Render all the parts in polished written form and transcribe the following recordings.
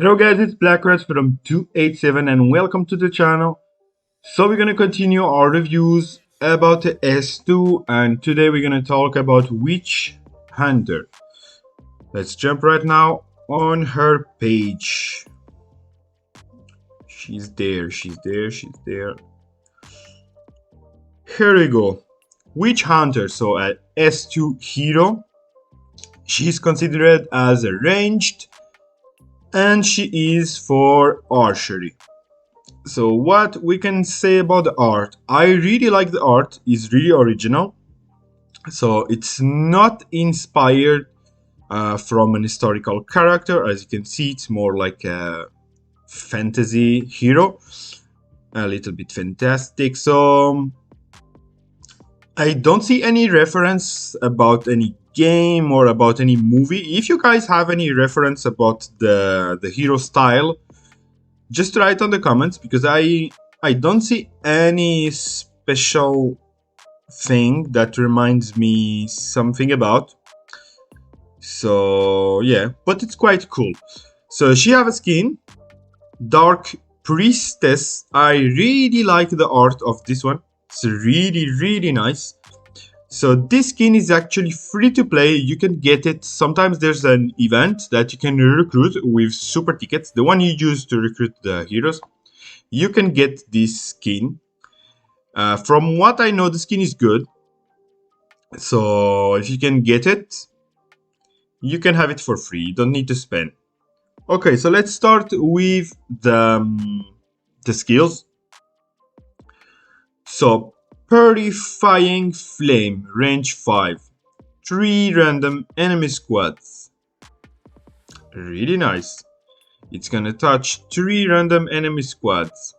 Hello guys, it's Blackrat from 287 and welcome to the channel. So we're gonna continue our reviews about the S2 and today we're gonna talk about Witch Hunter. Let's jump right now on her page. She's there. Here we go. Witch Hunter, so an S2 hero. She's considered as a ranged and she is for archery. So what we can say about the art, I really like the art, it's really original. So it's not inspired from an historical character. As you can see, it's more like a fantasy hero, a little bit fantastic. So I don't see any reference about any game or about any movie. If you guys have any reference about the hero style, just write on the comments, because I don't see any special thing that reminds me something about. So yeah, but it's quite cool. So she have a skin, Dark Priestess. I really like the art of this one. It's really nice. So this skin is actually free to play. You can get it. Sometimes there's an event that you can recruit with super tickets, the one you use to recruit the heroes. You can get this skin. From what I know, the skin is good. So if you can get it, you can have it for free. You don't need to spend. Okay, so let's start with the skills. So Purifying Flame, range 5. 3 random enemy squads. Really nice. It's gonna touch 3 random enemy squads.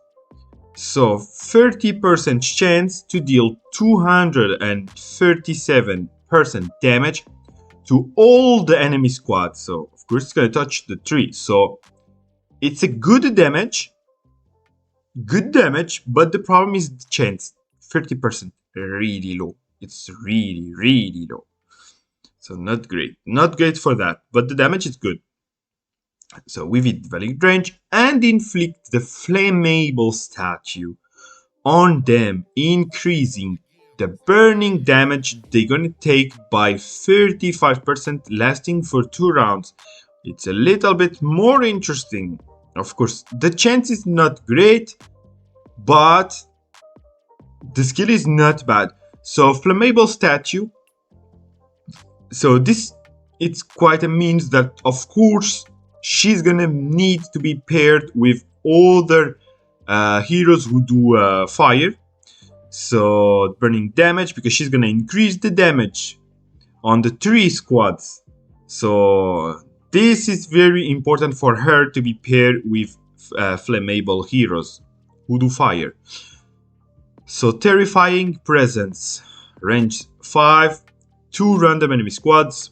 So 30% chance to deal 237% damage to all the enemy squads. So of course it's gonna touch the 3. So it's a good damage, but the problem is the chance. 30% really low. It's really low. So not great for that, but the damage is good. So with it, valid range, and inflict the flammable statue on them, increasing the burning damage they're gonna take by 35%, lasting for 2 rounds. It's a little bit more interesting. Of course, the chance is not great, but the skill is not bad. So flammable statue. So this, it's quite a means that of course she's gonna need to be paired with other heroes who do fire. So burning damage, because she's gonna increase the damage on the 3 squads. So this is very important for her to be paired with flammable heroes who do fire. So Terrifying Presence, range 5, 2 random enemy squads.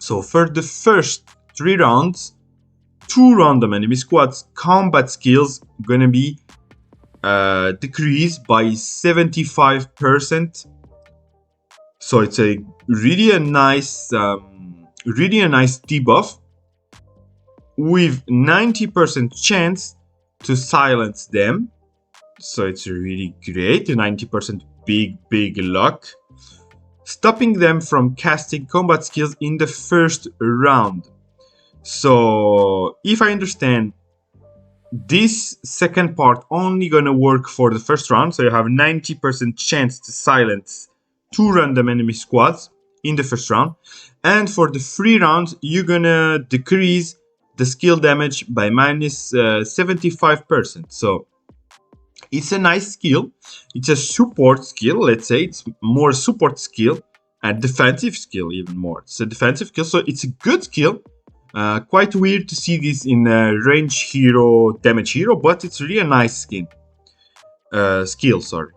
So for the first 3 rounds, 2 random enemy squads combat skills gonna be decreased by 75%. So it's a really a nice debuff with 90% chance to silence them. So it's really great. 90% big luck. Stopping them from casting combat skills in the first round. So if I understand, this second part only gonna work for the first round. So you have 90% chance to silence 2 random enemy squads in the first round. And for the 3 rounds, you're gonna decrease the skill damage by minus 75%. So it's a nice skill. It's a support skill, let's say. It's more support skill and defensive skill even more. It's a defensive skill, so it's a good skill. Quite weird to see this in a range hero, damage hero, but it's really a nice skin. Skill, sorry.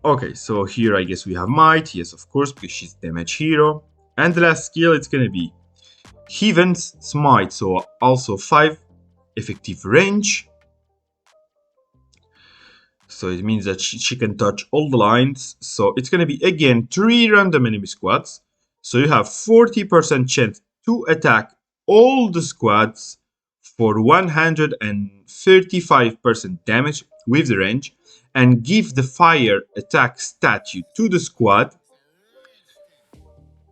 Okay, so here I guess we have Might. Yes, of course, because she's damage hero. And the last skill, it's gonna be Heaven's Smite. So also 5 effective range. So it means that she can touch all the lines. So it's going to be again 3 random enemy squads. So you have 40% chance to attack all the squads for 135% damage with the range and give the fire attack statue to the squad.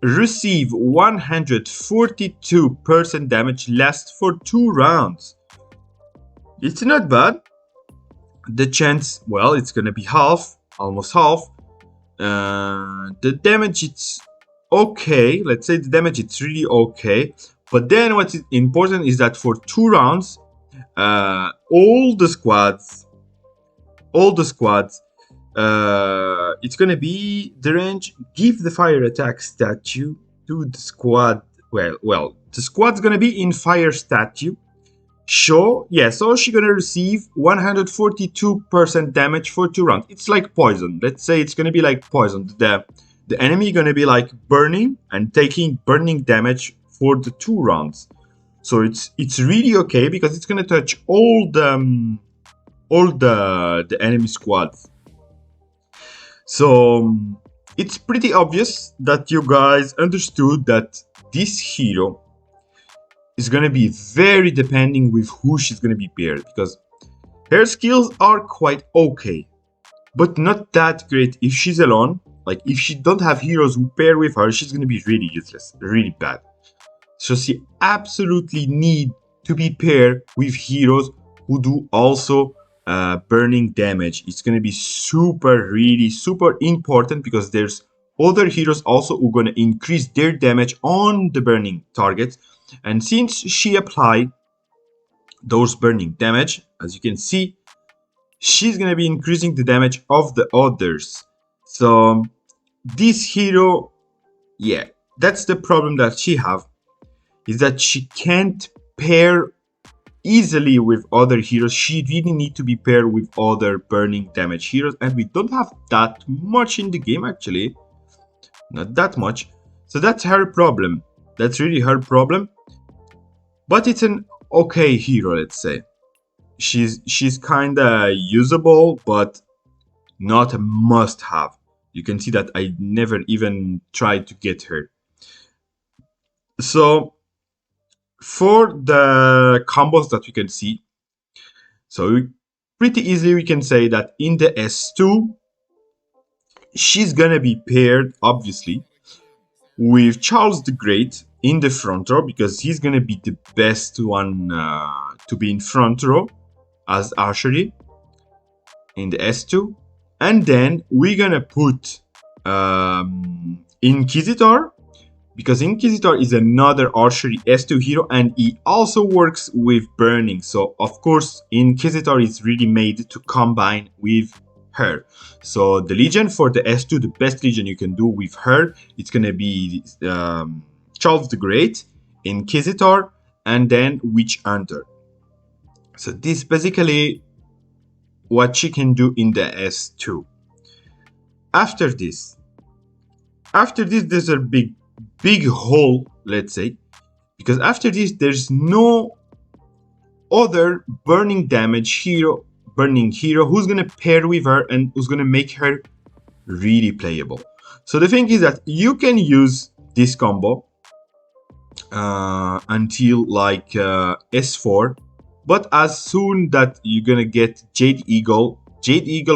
Receive 142% damage, lasts for 2 rounds. It's not bad. The chance, well, it's gonna be half, almost half. The damage, it's okay. Let's say the damage, it's really okay. But then what's important is that for 2 rounds, all the squads, it's gonna be the range. Give the fire attack statue to the squad. Well, the squad's gonna be in fire statue. So she's gonna receive 142% damage for 2 rounds. It's like poison. Let's say it's gonna be like poison. The enemy gonna be like burning and taking burning damage for the 2 rounds. So it's really okay because it's gonna touch all the enemy squads. So it's pretty obvious that you guys understood that this hero is going to be very depending with who she's going to be paired, because her skills are quite okay, but not that great if she's alone. Like if she don't have heroes who pair with her, she's going to be really useless, really bad. So she absolutely need to be paired with heroes who do also burning damage. It's going to be really super important, because there's other heroes also who are going to increase their damage on the burning targets. And since she applied those burning damage, as you can see, she's going to be increasing the damage of the others. So this hero, that's the problem that she have, is that she can't pair easily with other heroes. She really need to be paired with other burning damage heroes, and we don't have that much in the game actually. Not that much. So that's her problem. That's really her problem. But it's an okay hero, let's say. She's kinda usable, but not a must-have. You can see that I never even tried to get her. So for the combos that we can see, so pretty easily we can say that in the S2, she's gonna be paired, obviously, with Charles the Great in the front row, because he's gonna be the best one to be in front row as archery in the S2. And then we're gonna put Inquisitor, because Inquisitor is another archery S2 hero, and he also works with burning. So of course Inquisitor is really made to combine with her. So the Legion for the S2, the best Legion you can do with her, it's gonna be Charles the Great, Inquisitor, and then Witch Hunter. So this is basically what she can do in the S2. After this there's a big hole, let's say, because after this there's no other burning hero who's gonna pair with her and who's gonna make her really playable. So the thing is that you can use this combo until like S4, but as soon that you're gonna get Jade Eagle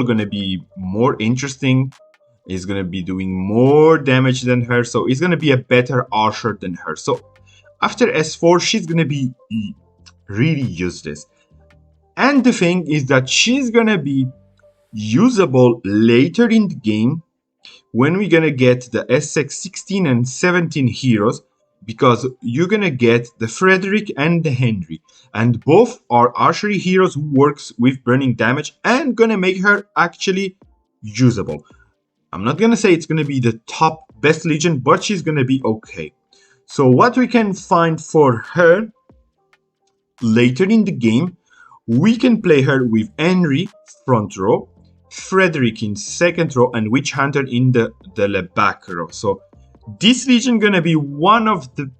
gonna be more interesting. He's gonna be doing more damage than her, so he's gonna be a better archer than her. So after S4, she's gonna be really useless. And the thing is that she's gonna be usable later in the game when we're gonna get the SX 16 and 17 heroes, because you're gonna get the Frederick and the Henry, and both are archery heroes who works with burning damage and gonna make her actually usable. I'm not gonna say it's gonna be the top best Legion, but she's gonna be okay. So what we can find for her later in the game, we can play her with Henry front row, Frederick in second row, and Witch Hunter in the back row. So this Legion gonna be one of the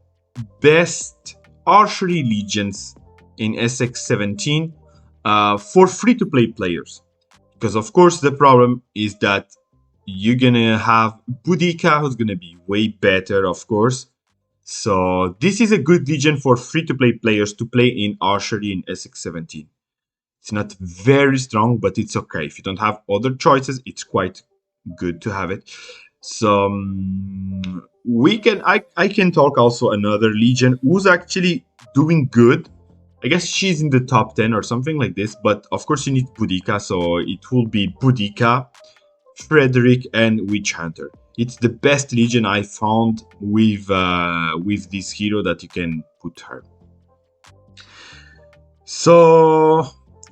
best archery Legions in SX 17 for free-to-play players. Because of course the problem is that you're gonna have Boudica, who's gonna be way better, of course. So this is a good legion for free-to-play players to play in archery in SX17. It's not very strong, but it's okay. If you don't have other choices, it's quite good to have it. So I can talk also another legion who's actually doing good. I guess she's in the top 10 or something like this, but of course you need Boudica, so it will be Boudica, Frederick, and Witch Hunter. It's the best legion I found with this hero that you can put her. So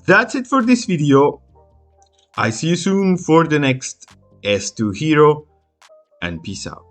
that's it for this video. I see you soon for the next S2 hero, and peace out.